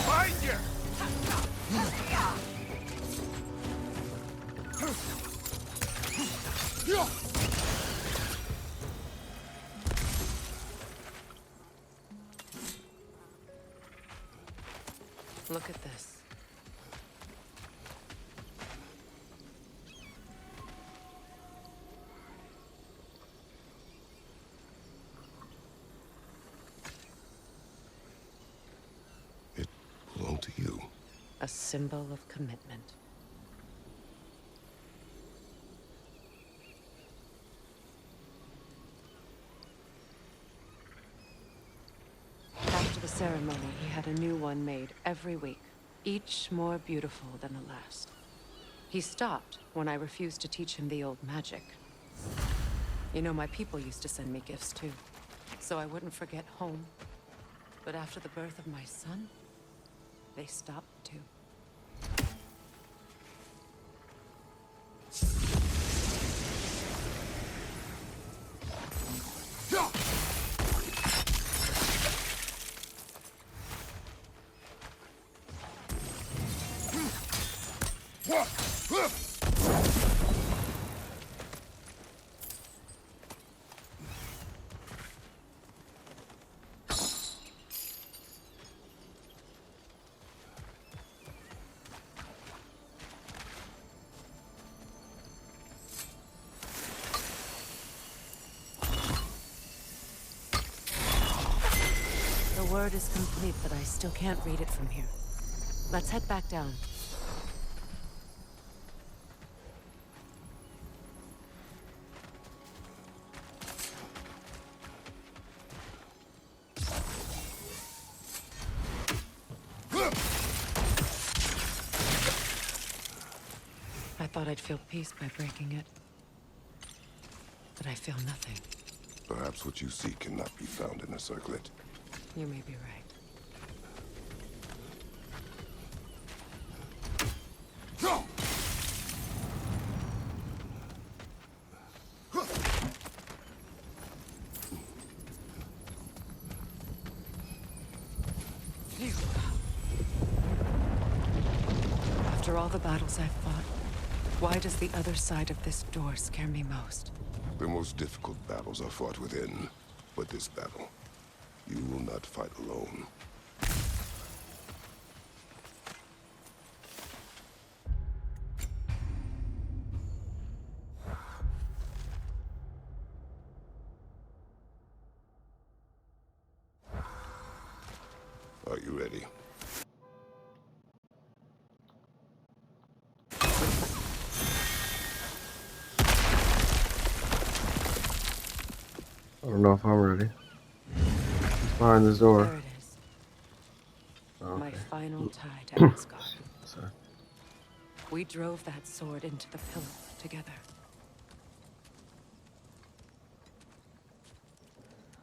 Find you! Look at this. It belonged to you. A symbol of commitment. After the ceremony, he had a new one made every week, each more beautiful than the last. He stopped when I refused to teach him the old magic. You know, my people used to send me gifts too, so I wouldn't forget home. But after the birth of my son, they stopped too. The word is complete, but I still can't read it from here. Let's head back down. I thought I'd feel peace by breaking it, but I feel nothing. Perhaps what you seek cannot be found in a circlet. You may be right. After all the battles I've fought, why does the other side of this door scare me most? The most difficult battles are fought within, but this battle, you will not fight alone. Are you ready? I don't know if I'm ready. It's behind this door. There it is. Okay. My final tie to Asgard. Sorry. We drove that sword into the pillar together.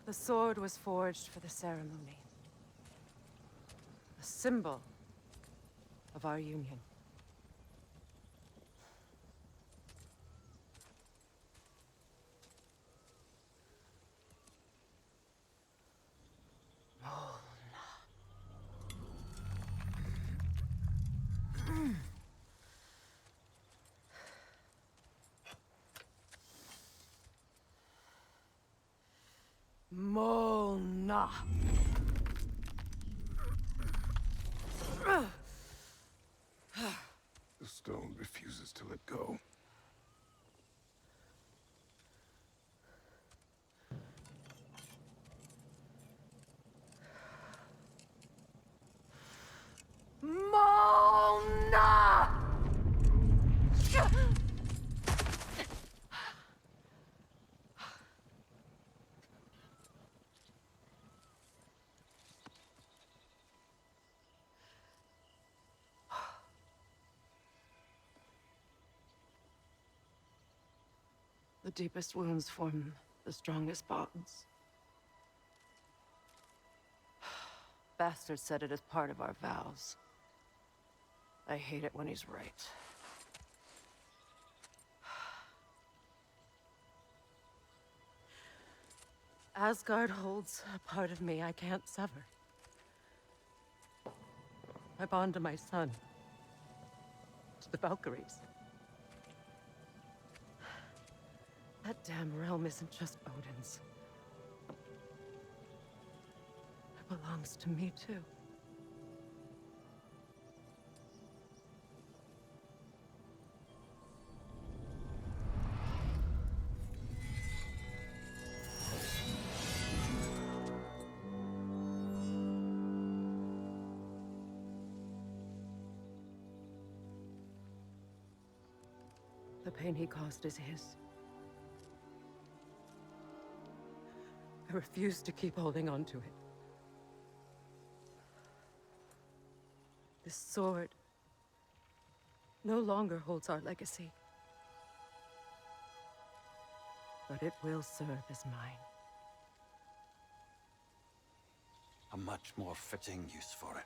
The sword was forged for the ceremony. A symbol of our union. Mona. The stone refuses to let go. Mona! The deepest wounds form the strongest bonds. Bastard said it as part of our vows. I hate it when he's right. Asgard holds a part of me I can't sever. I bond to my son. To the Valkyries. That damn realm isn't just Odin's. It belongs to me, too. The pain he caused is his. I refuse to keep holding on to it. This sword no longer holds our legacy. But it will serve as mine. A much more fitting use for it.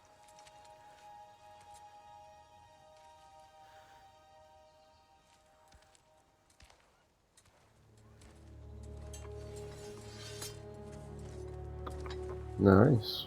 Nice.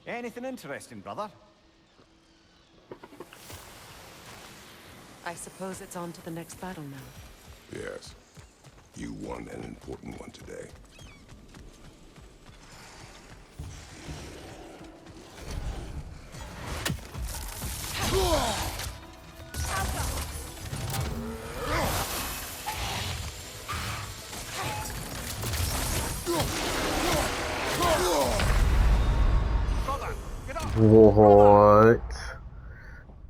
Anything interesting, brother? I suppose it's on to the next battle now. Yes. You won an important one today. What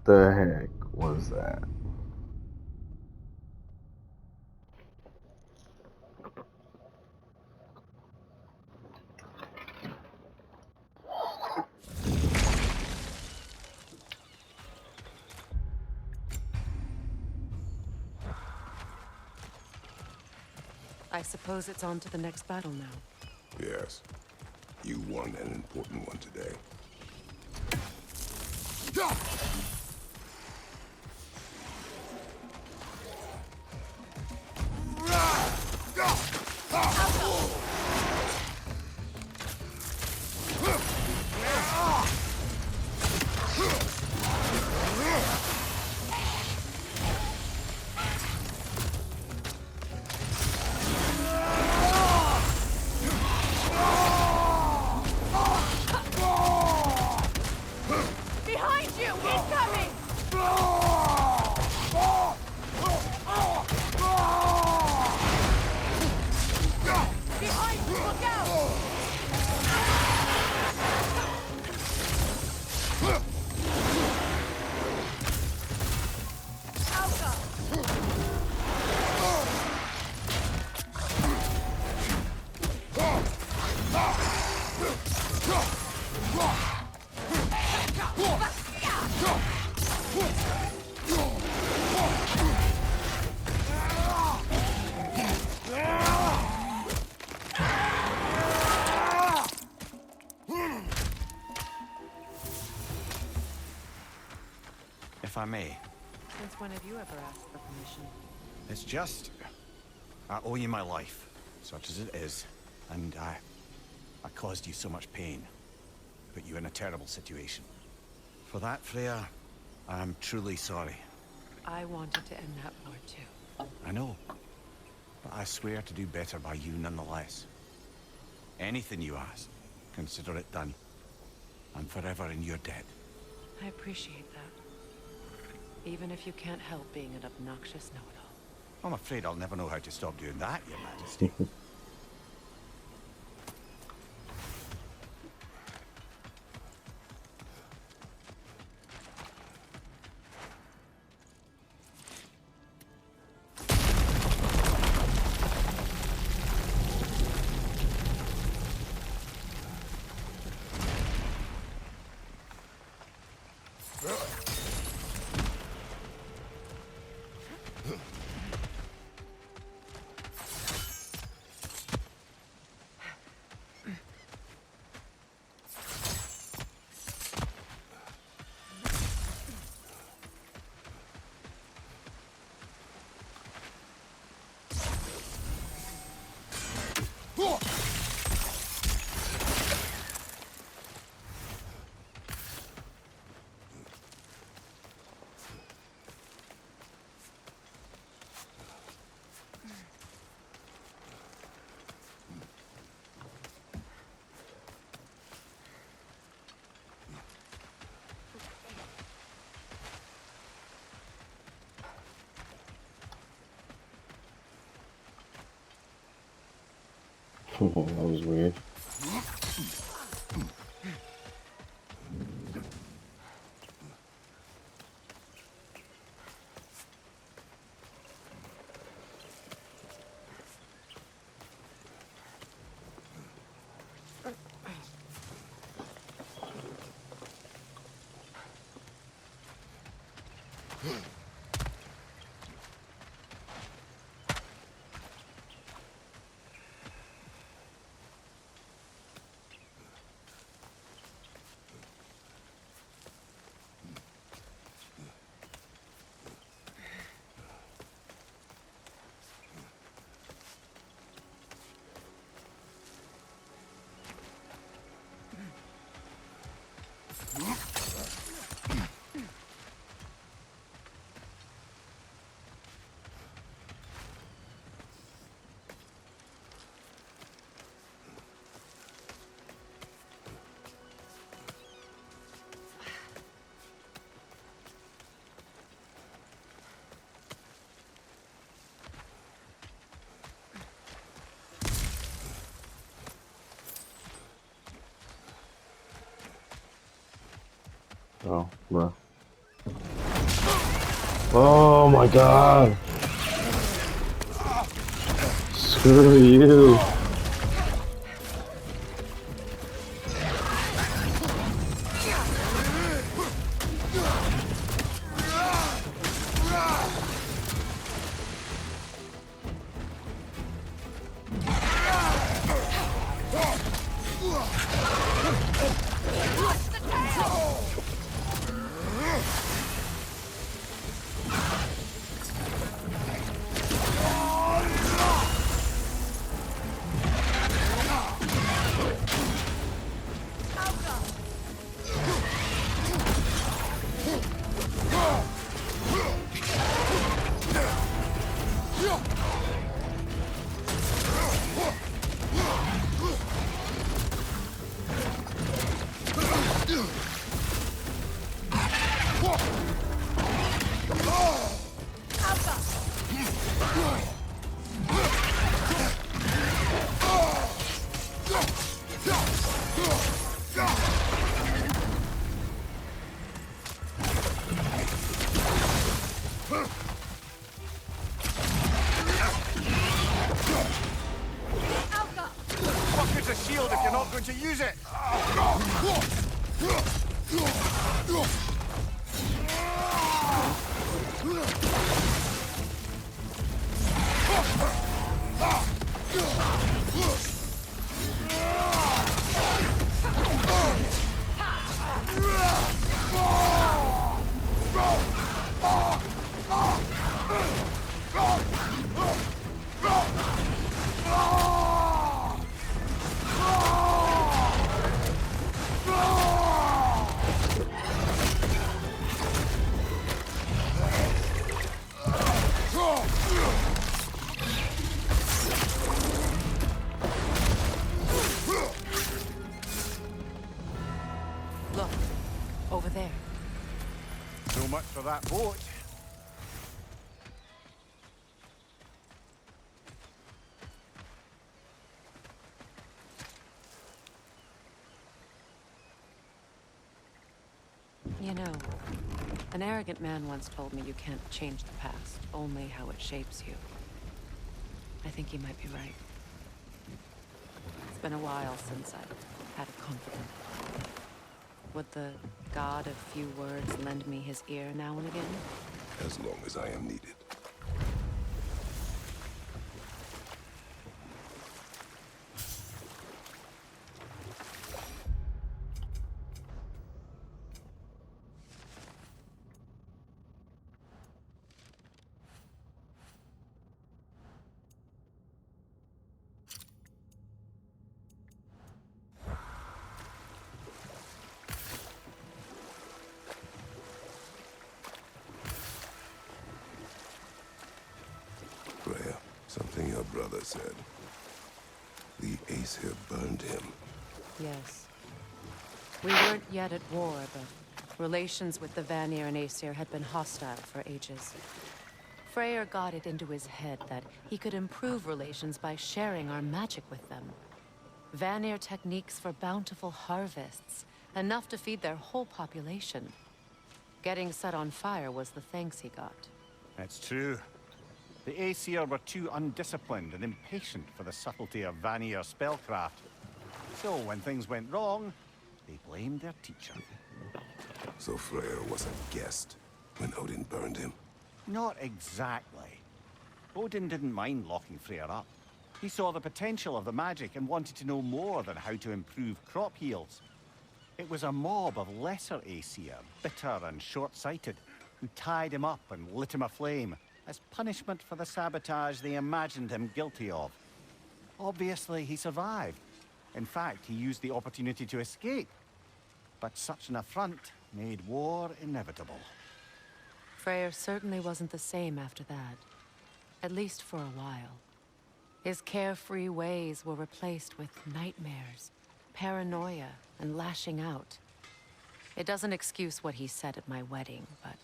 the heck was that? I suppose it's on to the next battle now. Yes. You won an important one today. Behind you! He's coming! I may. Since when have you ever asked for permission? It's just... I owe you my life, such as it is. And I caused you so much pain. Put you in a terrible situation. For that, Freya, I am truly sorry. I wanted to end that war too. I know. But I swear to do better by you nonetheless. Anything you ask, consider it done. I'm forever in your debt. I appreciate that. Even if you can't help being an obnoxious know-it-all. I'm afraid I'll never know how to stop doing that, Your Majesty. Oh, that was weird. Oh, bro. Oh my god! Screw you! A shield if you're not going to use it! that boat. You know, an arrogant man once told me you can't change the past, only how it shapes you. I think he might be right. It's been a while since I've had a confidant. Would the god of few words lend me his ear now and again? As long as I am needed. Freya, something your brother said. The Aesir burned him. Yes. We weren't yet at war, but relations with the Vanir and Aesir had been hostile for ages. Freyr got it into his head that he could improve relations by sharing our magic with them. Vanir techniques for bountiful harvests, enough to feed their whole population. Getting set on fire was the thanks he got. It's true. The Aesir were too undisciplined and impatient for the subtlety of Vanir spellcraft. So when things went wrong, they blamed their teacher. So Freyr was a guest when Odin burned him? Not exactly. Odin didn't mind locking Freyr up. He saw the potential of the magic and wanted to know more than how to improve crop yields. It was a mob of lesser Aesir, bitter and short-sighted, who tied him up and lit him aflame as punishment for the sabotage they imagined him guilty of. Obviously, he survived. In fact, he used the opportunity to escape. But such an affront made war inevitable. Freyr certainly wasn't the same after that. At least for a while. His carefree ways were replaced with nightmares, paranoia, and lashing out. It doesn't excuse what he said at my wedding, but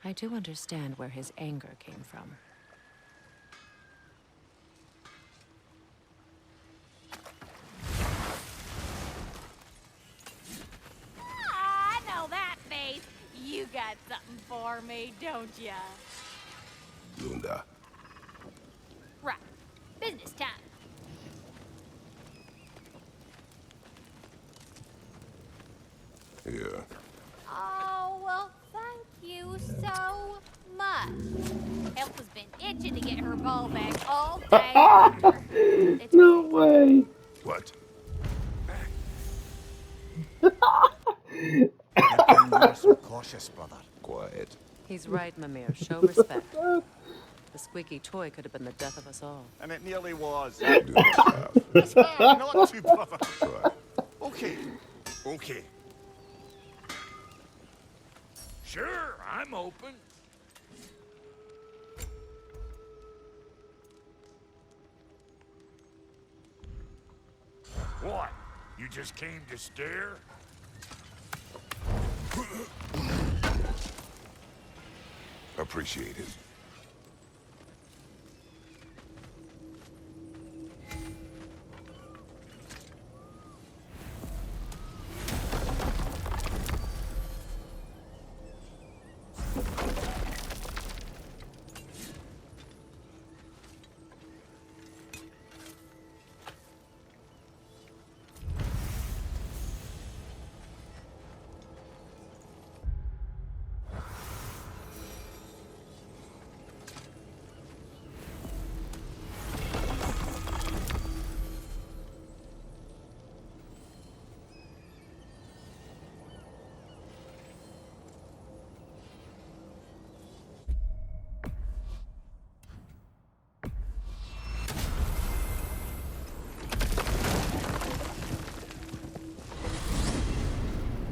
I do understand where his anger came from. I know that face. You got something for me, don't ya? Lunda. Right. Business time. Here. Oh, well, thank you so much. Elf has been itching to get her ball back all day. It's No way. What? You've been more so cautious, brother. Quiet. He's right, Mimir. Show respect. The squeaky toy could have been the death of us all. And it nearly was. Do not laugh. It's hard not to, brother. Try. Okay. Okay. Sure, I'm open. What? You just came to stare? Appreciate it.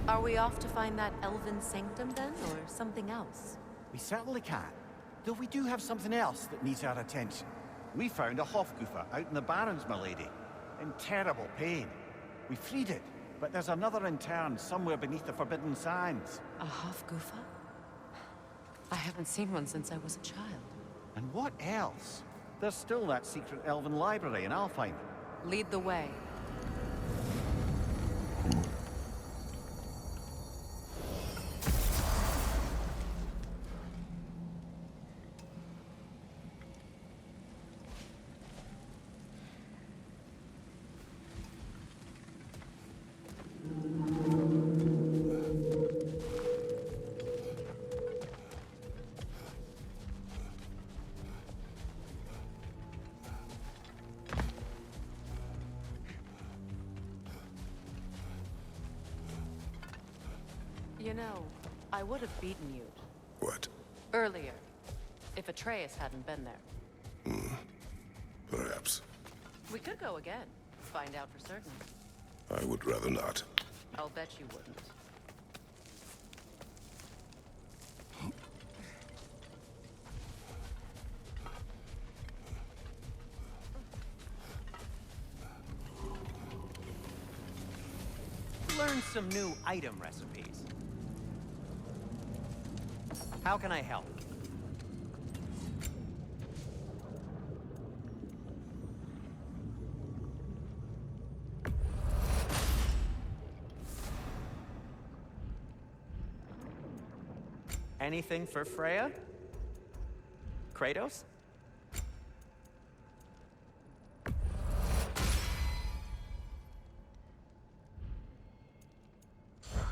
Are we off to find that elven sanctum then, or something else? We certainly can. Though we do have something else that needs our attention. We found a Hofgufa out in the Barrens, my lady. In terrible pain. We freed it, but there's another intern somewhere beneath the Forbidden Sands. A Hofgufa? I haven't seen one since I was a child. And what else? There's still that secret elven library in Alfheim. Lead the way. You know, I would have beaten you What? earlier if Atreus hadn't been there. Perhaps. We could go again, find out for certain. I would rather not. I'll bet you wouldn't. Learn some new item recipes. How can I help? Anything for Freya? Kratos?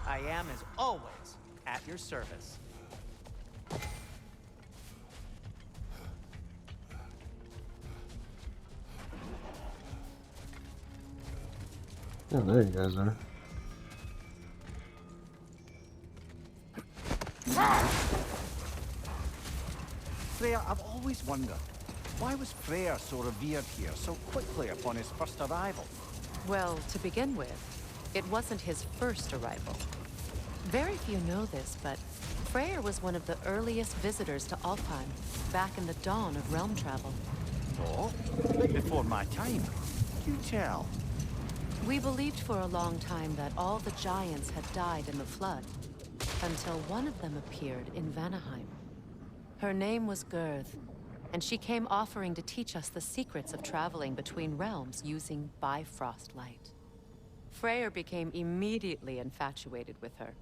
I am, as always, at your service. Yeah, there you guys are. Freya, I've always wondered, why was Freyr so revered here so quickly upon his first arrival? Well, to begin with, it wasn't his first arrival. Very few know this, but Freyr was one of the earliest visitors to Alfheim, back in the dawn of realm travel. Oh, bit before my time. You tell. We believed for a long time that all the giants had died in the flood, until one of them appeared in Vanaheim. Her name was Girth, and she came offering to teach us the secrets of traveling between realms using Bifrost light. Freyr became immediately infatuated with her.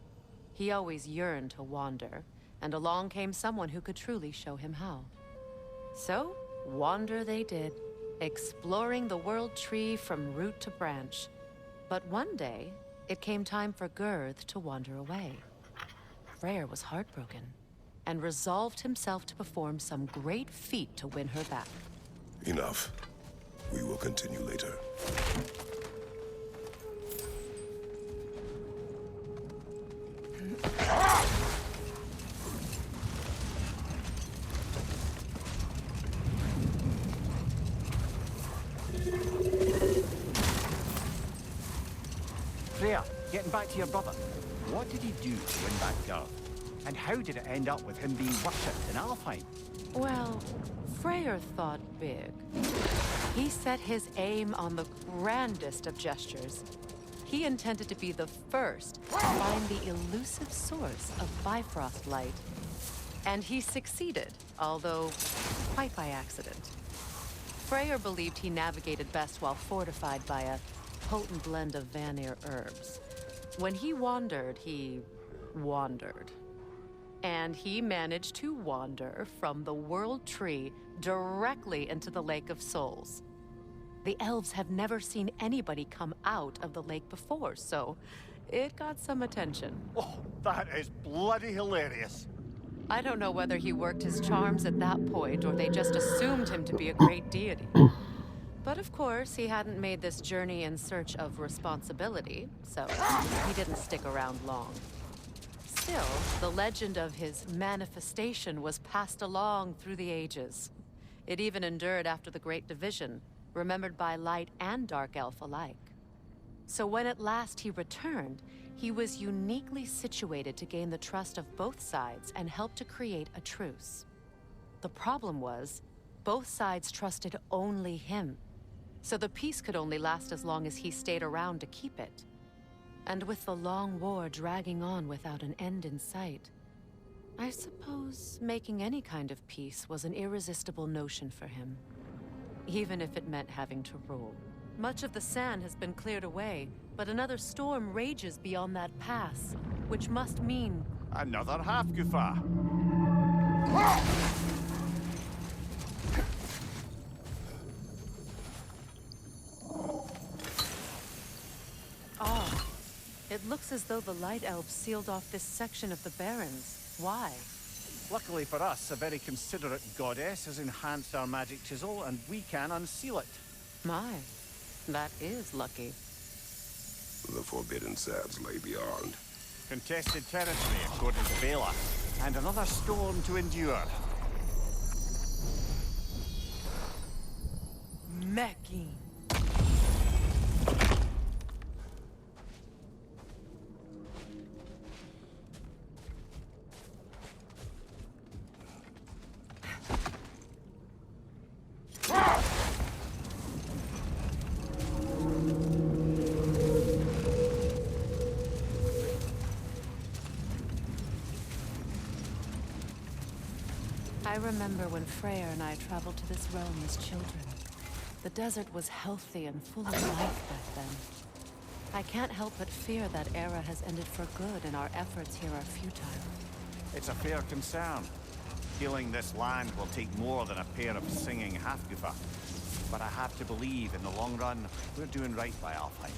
He always yearned to wander, and along came someone who could truly show him how. So, wander they did, exploring the world tree from root to branch. But one day, it came time for Girth to wander away. Freyr was heartbroken, and resolved himself to perform some great feat to win her back. Enough. We will continue later. Freya, getting back to your brother. What did he do to win back Garth? And how did it end up with him being worshipped in Alfheim? Well, Freyr thought big. He set his aim on the grandest of gestures. He intended to be the first to find the elusive source of Bifrost light. And he succeeded, although quite by accident. Freyr believed he navigated best while fortified by a potent blend of Vanir herbs. When he wandered, he wandered. And he managed to wander from the World Tree directly into the Lake of Souls. The elves have never seen anybody come out of the lake before, so it got some attention. Oh, that is bloody hilarious. I don't know whether he worked his charms at that point or they just assumed him to be a great deity. But of course, he hadn't made this journey in search of responsibility, so he didn't stick around long. Still, the legend of his manifestation was passed along through the ages. It even endured after the Great Division, remembered by Light and Dark Elf alike. So when at last he returned, he was uniquely situated to gain the trust of both sides and help to create a truce. The problem was, both sides trusted only him. So the peace could only last as long as he stayed around to keep it. And with the long war dragging on without an end in sight, I suppose making any kind of peace was an irresistible notion for him. Even if it meant having to rule. Much of the sand has been cleared away, but another storm rages beyond that pass, which must mean... Another half-goofa. Oh, it looks as though the Light Elves sealed off this section of the Barrens. Why? Luckily for us, a very considerate goddess has enhanced our magic chisel, and we can unseal it. My, that is lucky. The forbidden sands lay beyond. Contested territory, according to Bela, and another storm to endure. Mecking. I remember when Freyr and I traveled to this realm as children. The desert was healthy and full of life back then. I can't help but fear that era has ended for good and our efforts here are futile. It's a fair concern. Healing this land will take more than a pair of singing half-goofa. But I have to believe, in the long run, we're doing right by Alfheim.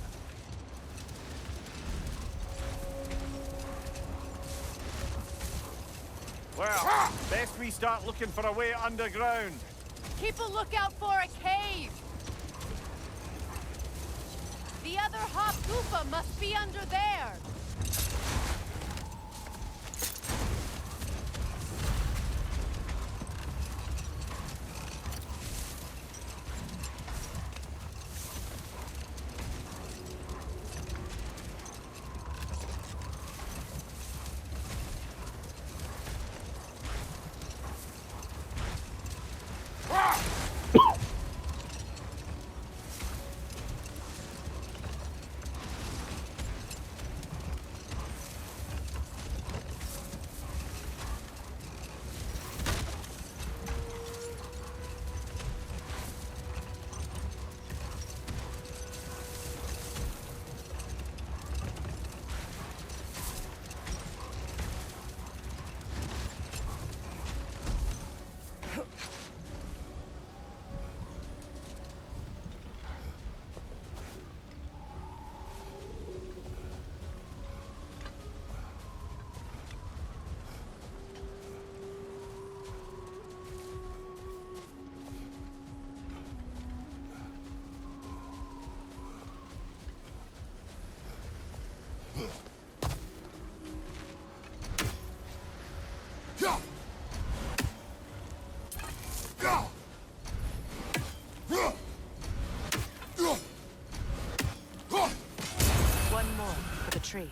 Well, best we start looking for a way underground. Keep a lookout for a cave! The other Hop-Goofa must be under there! One more for the tree.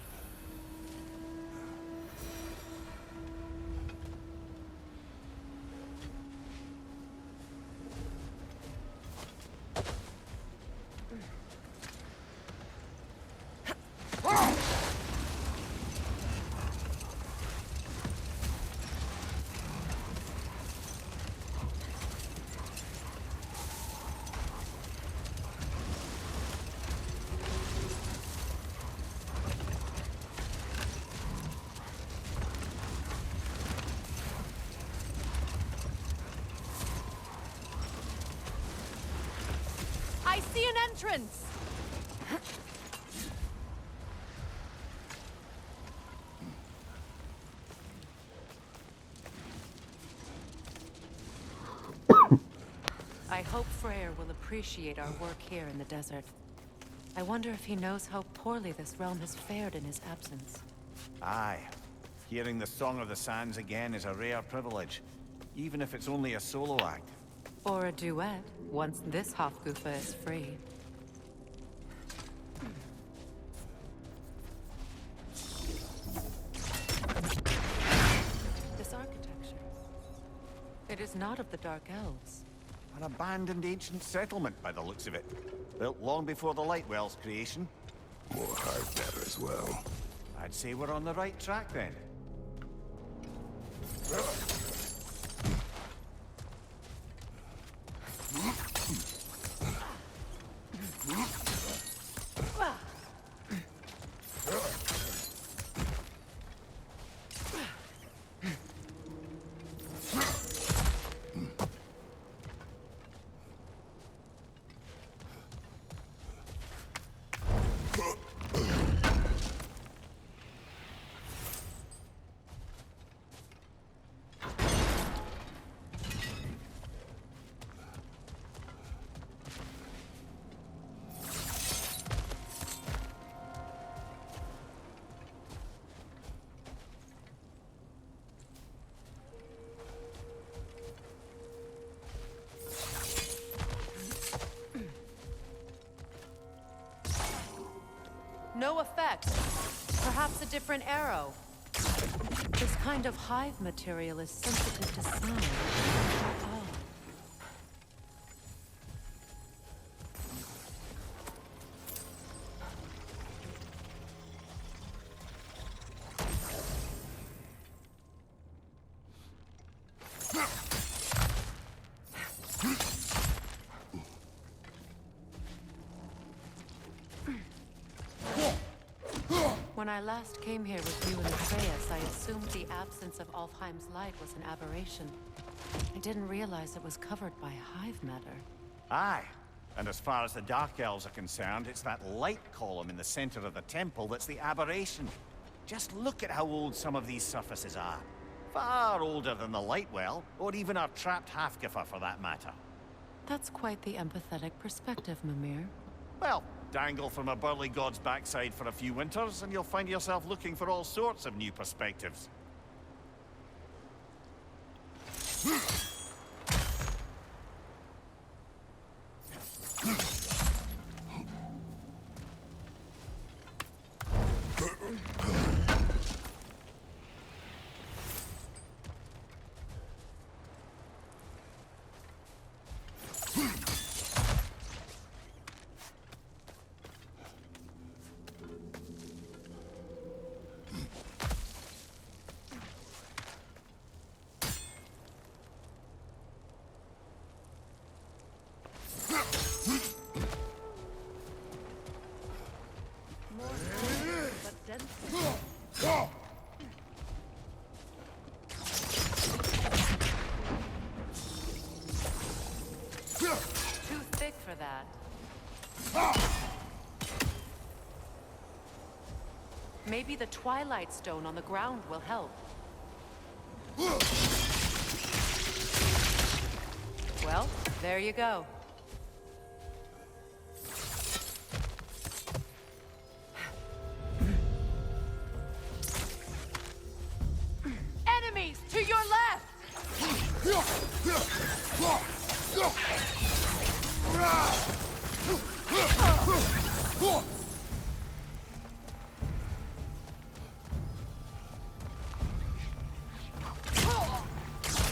I see an entrance! I hope Freyr will appreciate our work here in the desert. I wonder if he knows how poorly this realm has fared in his absence. Aye. Hearing the Song of the Sands again is a rare privilege, even if it's only a solo act. Or a duet, once this Hofgufa is free. This architecture. It is not of the Dark Elves. An abandoned ancient settlement, by the looks of it. Built long before the Lightwell's creation. More hard matter as well. I'd say we're on the right track, then. No effect. Perhaps a different arrow. This kind of hive material is sensitive to sound. Oh. When I last came here with you and Atreus, I assumed the absence of Alfheim's light was an aberration. I didn't realize it was covered by hive matter. Aye. And as far as the Dark Elves are concerned, it's that light column in the center of the temple that's the aberration. Just look at how old some of these surfaces are. Far older than the light well, or even our trapped Halfgiffer for that matter. That's quite the empathetic perspective, Mimir. Well, dangle from a burly god's backside for a few winters, and you'll find yourself looking for all sorts of new perspectives. Too thick for that. Maybe the Twilight Stone on the ground will help. Well, there you go. Enemies to your left!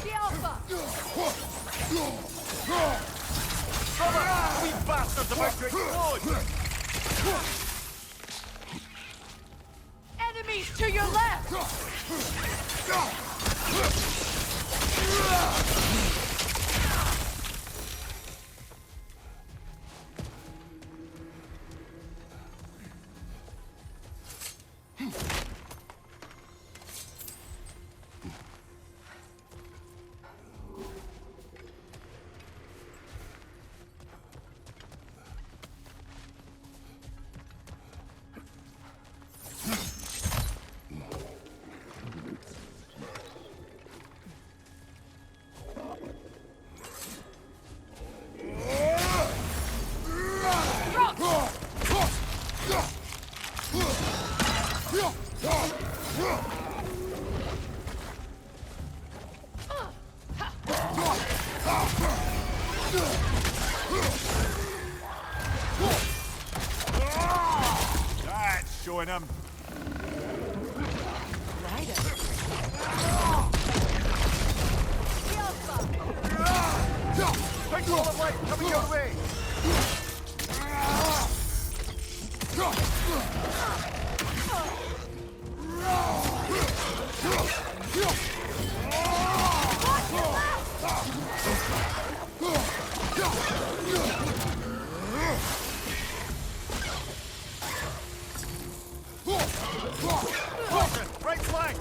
The Alpha! We bastards about to explode! Enemies to your left! That's showing him. Big wall of light coming your way. Right flank!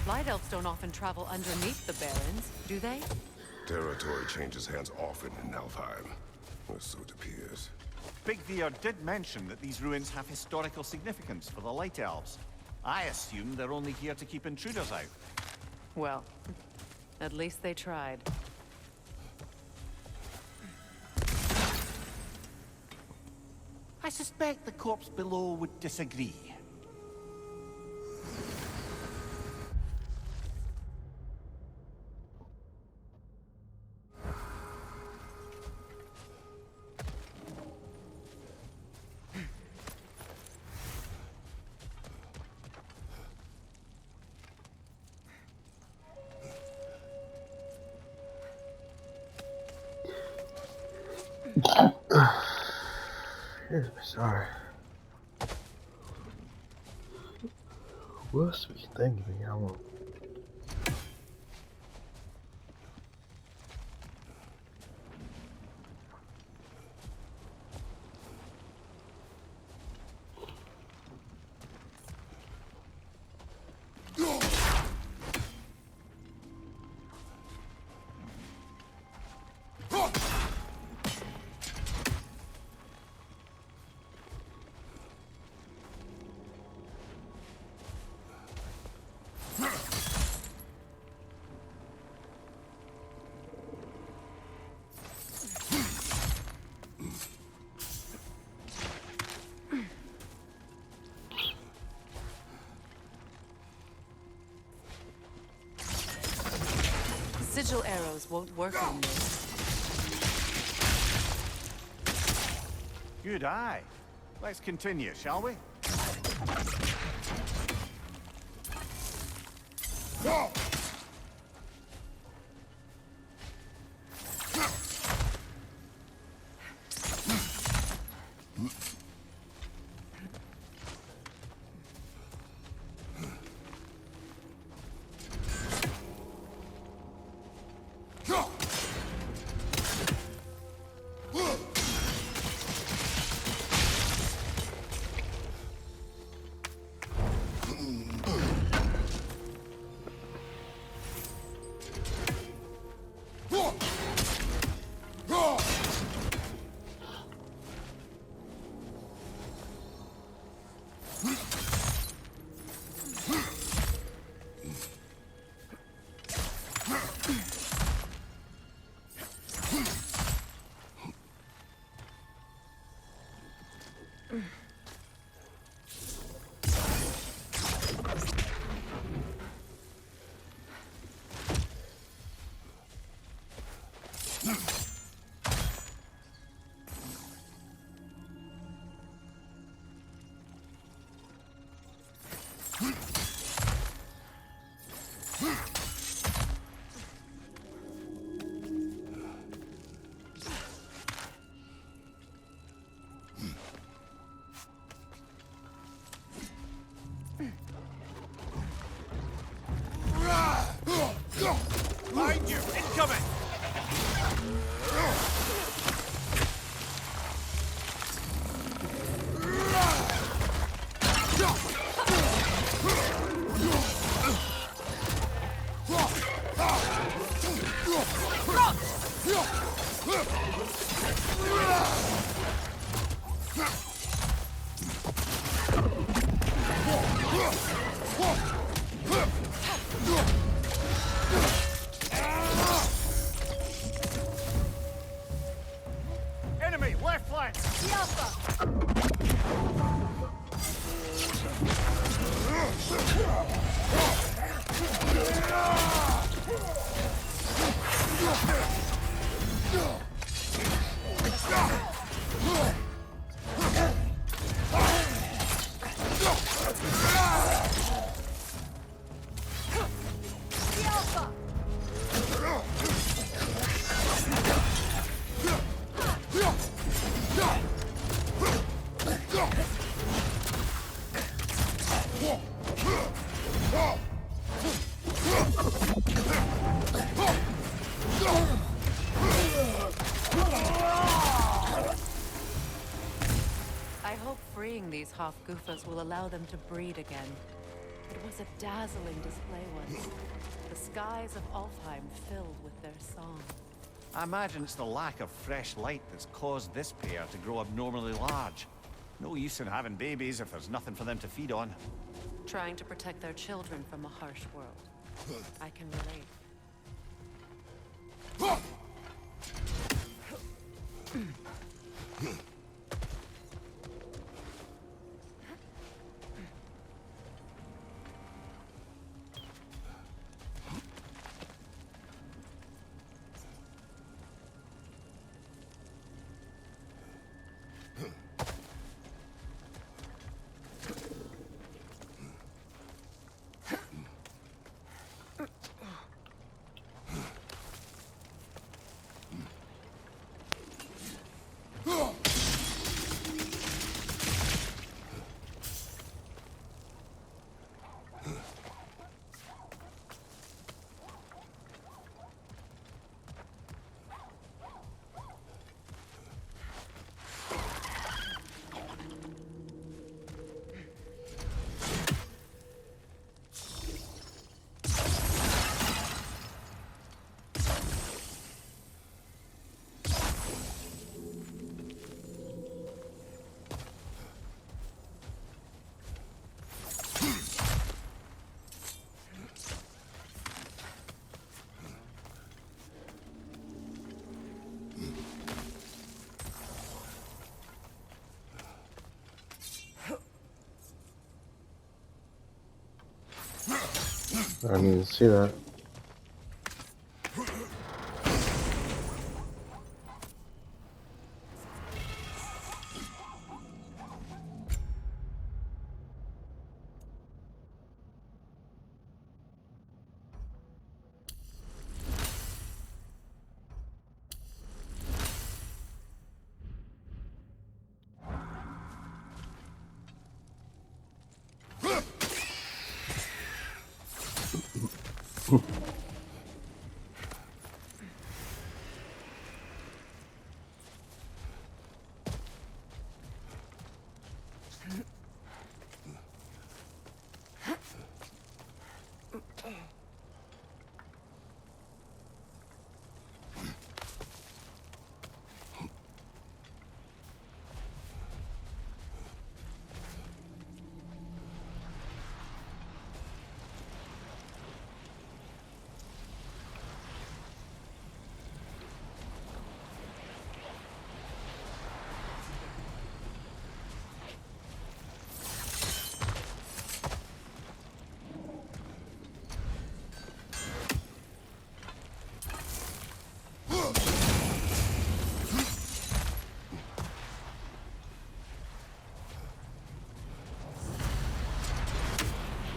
Light elves don't often travel underneath the barrens, do they? Territory changes hands often in Alfheim, or so it appears. Big Veer did mention that these ruins have historical significance for the Light Elves. I assume they're only here to keep intruders out. Well, at least they tried. I suspect the corpse below would disagree. Sorry. What's we thinking? I want. Sigil arrows won't work on this. Good eye. Let's continue, shall we? Behind you! Incoming! Enemy, left flank! The Alpha! I hope freeing these Hofgufas will allow them to breed again. It was a dazzling display once. The skies of Alfheim filled with their song. I imagine it's the lack of fresh light that's caused this pair to grow abnormally large. No use in having babies if there's nothing for them to feed on. Trying to protect their children from a harsh world. I can relate. I didn't even see that.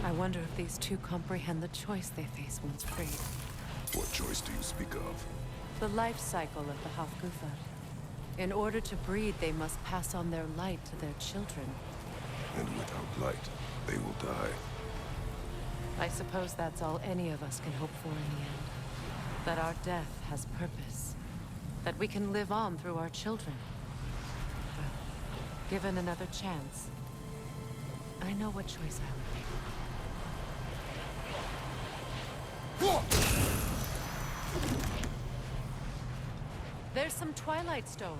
I wonder if these two comprehend the choice they face once freed. What choice do you speak of? The life cycle of the Hofgufa. In order to breed, they must pass on their light to their children. And without light, they will die. I suppose that's all any of us can hope for in the end. That our death has purpose. That we can live on through our children. Well, given another chance, I know what choice I would make. There's some Twilight Stone.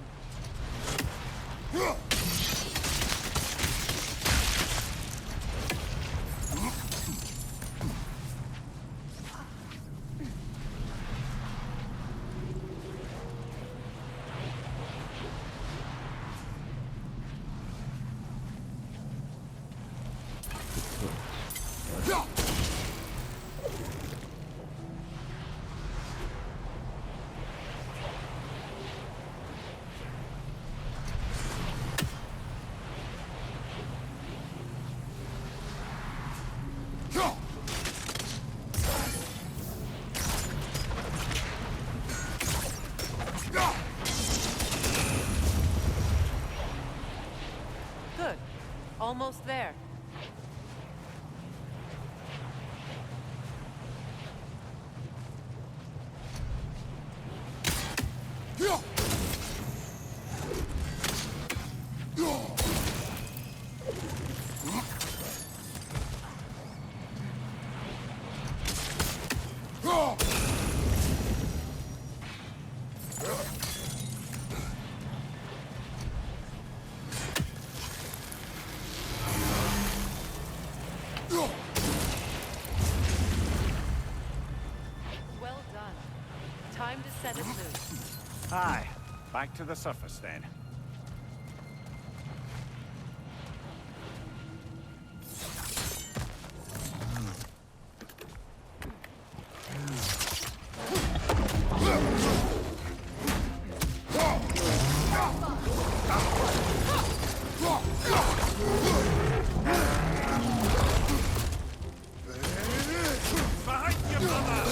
Good. Almost there. Well done. Time to set it loose. Aye, back to the surface then. Behind you, brother!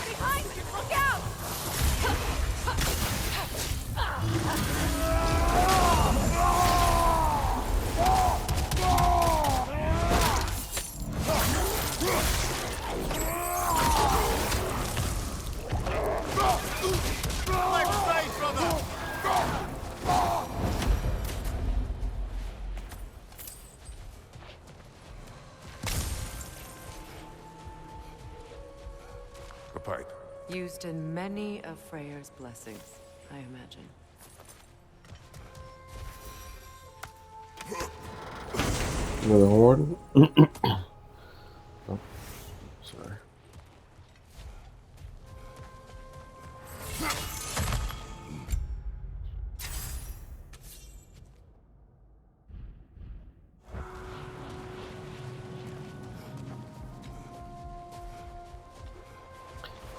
Behind you! Look out! Left side, brother! A pipe. Used in many of Freyr's blessings, I imagine. Another horn. Oh, sorry.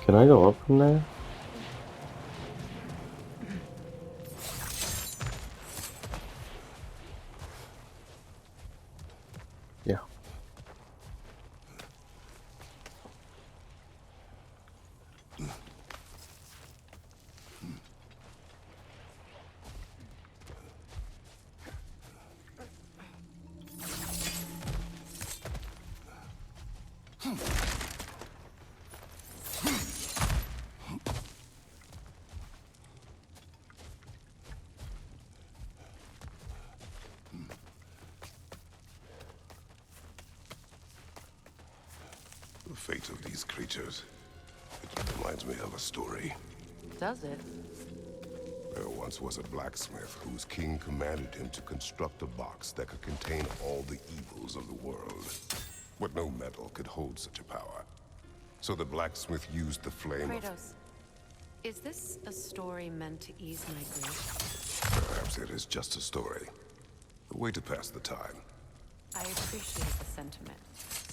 Can I go up from there? Yeah. The fate of these creatures. It reminds me of a story. Does it? There once was a blacksmith whose king commanded him to construct a box that could contain all the evils of the world. But no metal could hold such a power. So the blacksmith used the flame of... Kratos, is this a story meant to ease my grief? Perhaps it is just a story. A way to pass the time. I appreciate the sentiment,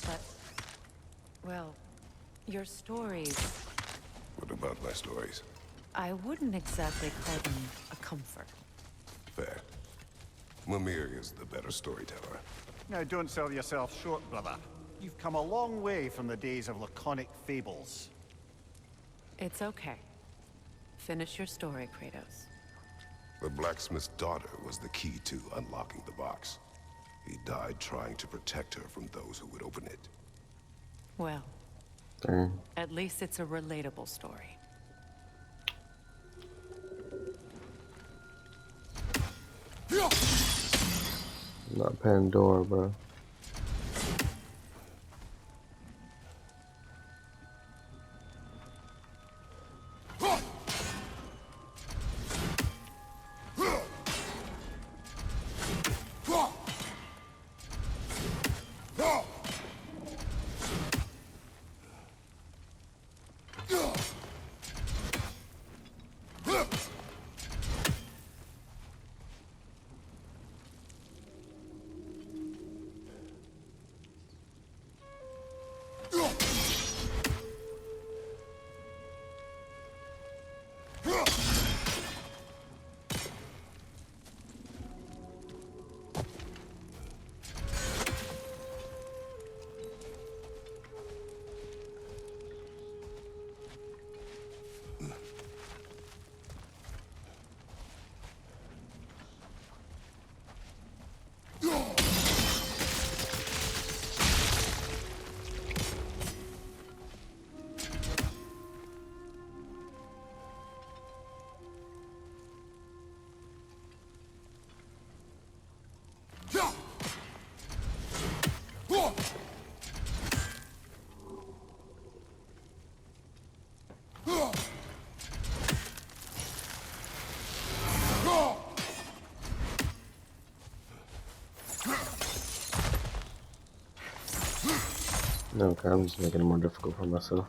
but... well, your stories... What about my stories? I wouldn't exactly call them a comfort. Fair. Mimir is the better storyteller. Now, don't sell yourself short, brother. You've come a long way from the days of laconic fables. It's okay. Finish your story, Kratos. The blacksmith's daughter was the key to unlocking the box. He died trying to protect her from those who would open it. Well, Dang. at least it's a relatable story. Not Pandora, bro. Okay, I'm just making it more difficult for myself.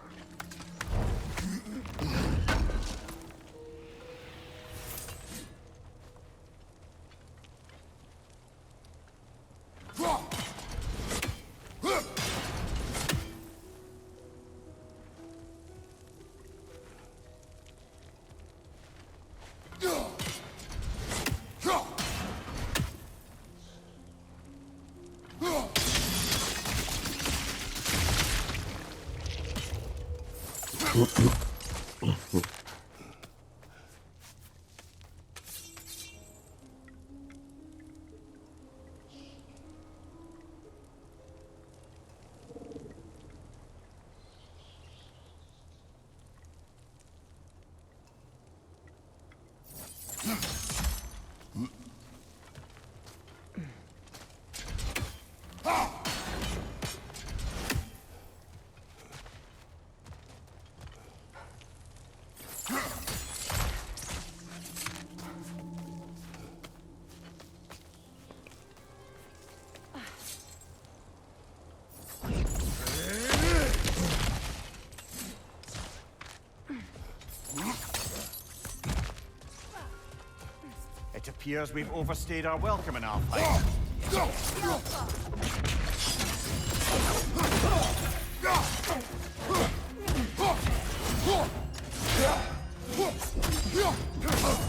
It appears we've overstayed our welcome in our fight.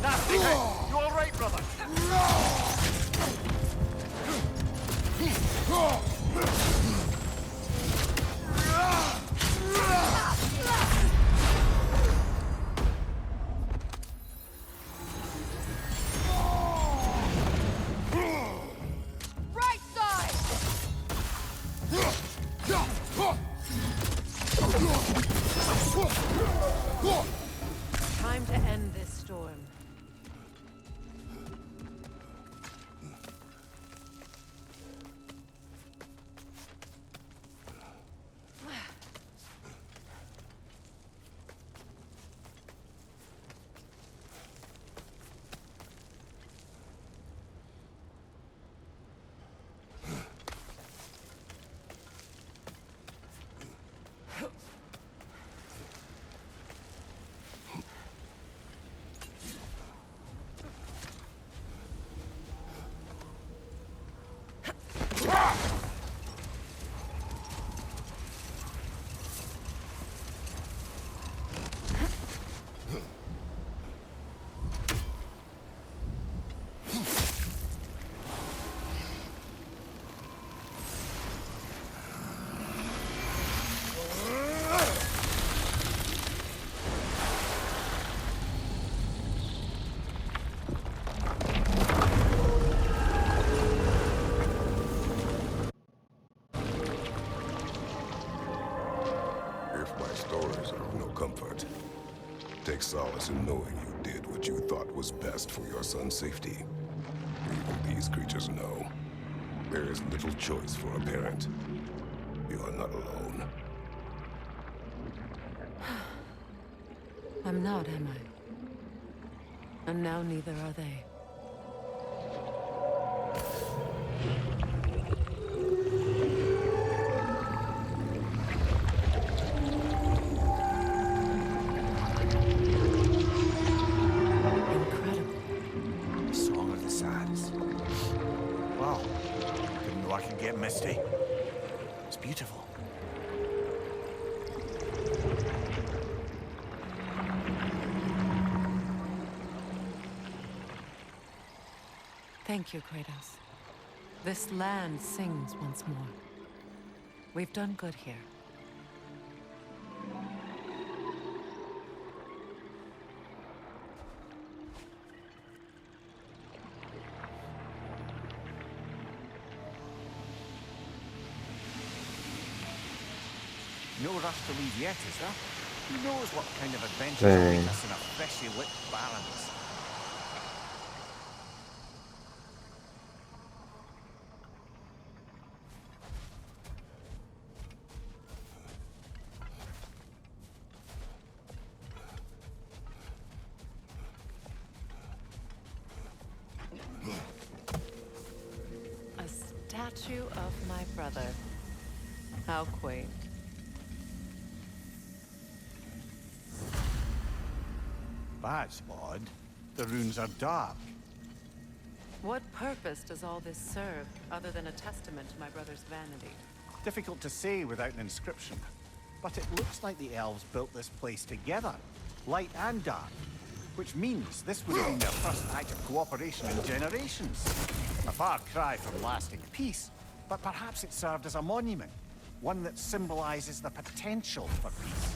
Nasty hit! You all right, brother? Right side! Time to end this storm. If my stories are of no comfort, take solace in knowing you did what you thought was best for your son's safety. Even these creatures know there is little choice for a parent. You are not alone. I'm not, am I? And now neither are they. Incredible. Song of the Sands. Wow. Didn't know I could get misty. It's beautiful. Thank you, Kratos. This land sings once more. We've done good here. No rush to leave yet, is there? Who knows what kind of adventures Dang. await us in a freshly lit barrens? A statue of my brother. How quaint. That's odd. The runes are dark. What purpose does all this serve, other than a testament to my brother's vanity? Difficult to say without an inscription. But it looks like the elves built this place together, light and dark. Which means this would have been their first act of cooperation in generations. A far cry from lasting peace, but perhaps it served as a monument. One that symbolizes the potential for peace.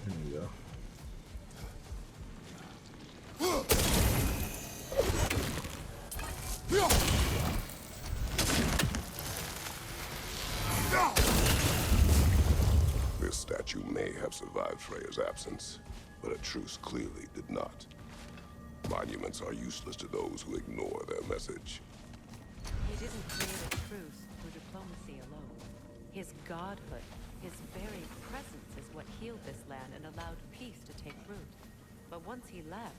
There we go. This statue may have survived Freya's absence, but a truce clearly did not. Monuments are useless to those who ignore their message. He didn't create a truce through diplomacy alone. His godhood, his very presence is what healed this land and allowed peace to take root. But once he left,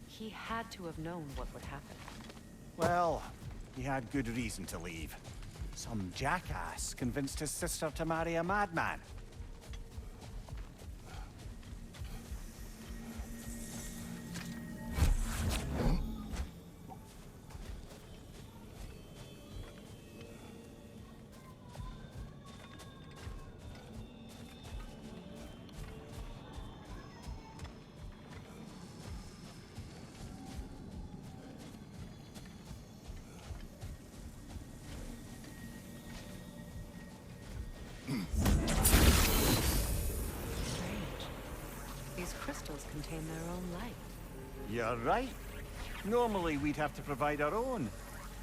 he had to have known what would happen. Well, he had good reason to leave. Some jackass convinced his sister to marry a madman. Strange. These crystals contain their own light. You're right. Normally we'd have to provide our own.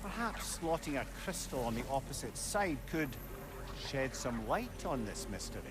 Perhaps slotting a crystal on the opposite side could shed some light on this mystery.